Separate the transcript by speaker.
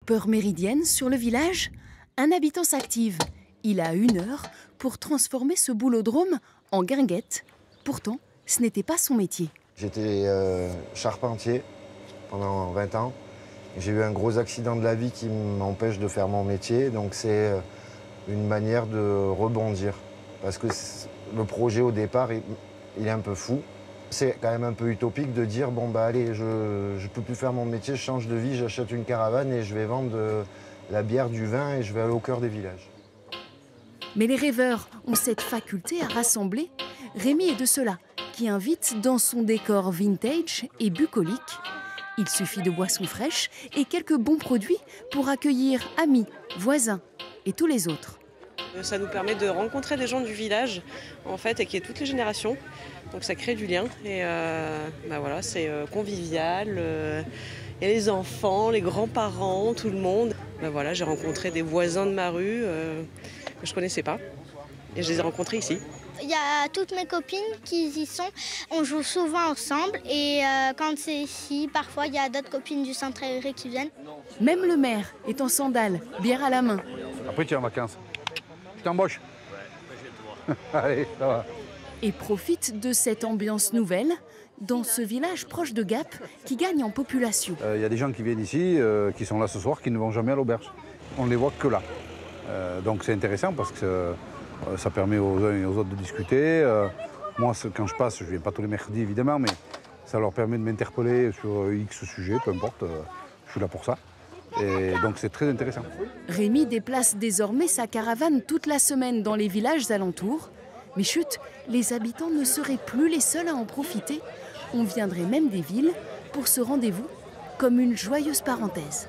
Speaker 1: peur méridienne sur le village, un habitant s'active. Il a 1 heure pour transformer ce boulodrome en guinguette. Pourtant, ce n'était pas son métier.
Speaker 2: J'étais charpentier pendant 20 ans. J'ai eu un gros accident de la vie qui m'empêche de faire mon métier. Donc c'est une manière de rebondir. Parce que le projet au départ, il est un peu fou. C'est quand même un peu utopique de dire, bon bah allez, je ne peux plus faire mon métier, je change de vie, j'achète une caravane et je vais vendre de la bière, du vin et je vais aller au cœur des villages.
Speaker 1: Mais les rêveurs ont cette faculté à rassembler. Rémi est de ceux-là qui invite dans son décor vintage et bucolique. Il suffit de boissons fraîches et quelques bons produits pour accueillir amis, voisins et tous les autres.
Speaker 3: Ça nous permet de rencontrer des gens du village, en fait, et qui est toutes les générations. Donc ça crée du lien et voilà, c'est convivial. Il y a les enfants, les grands-parents, tout le monde. Voilà, j'ai rencontré des voisins de ma rue que je ne connaissais pas et je les ai rencontrés ici.
Speaker 4: Il y a toutes mes copines qui y sont. On joue souvent ensemble et quand c'est ici, parfois il y a d'autres copines du centre aéré qui viennent.
Speaker 1: Même le maire est en sandales, bière à la main.
Speaker 5: Après tu es en vacances. Je t'embauche. Allez, ça va.
Speaker 1: Et profite de cette ambiance nouvelle dans ce village proche de Gap qui gagne en population.
Speaker 5: Il y a des gens qui viennent ici, qui sont là ce soir, qui ne vont jamais à l'auberge. On ne les voit que là. Donc c'est intéressant parce que ça permet aux uns et aux autres de discuter. Moi, quand je passe, je ne viens pas tous les mercredis évidemment, mais ça leur permet de m'interpeller sur X sujet, peu importe. Je suis là pour ça. Et donc c'est très intéressant.
Speaker 1: Rémi déplace désormais sa caravane toute la semaine dans les villages alentours. Mais chut, les habitants ne seraient plus les seuls à en profiter. On viendrait même des villes pour ce rendez-vous comme une joyeuse parenthèse.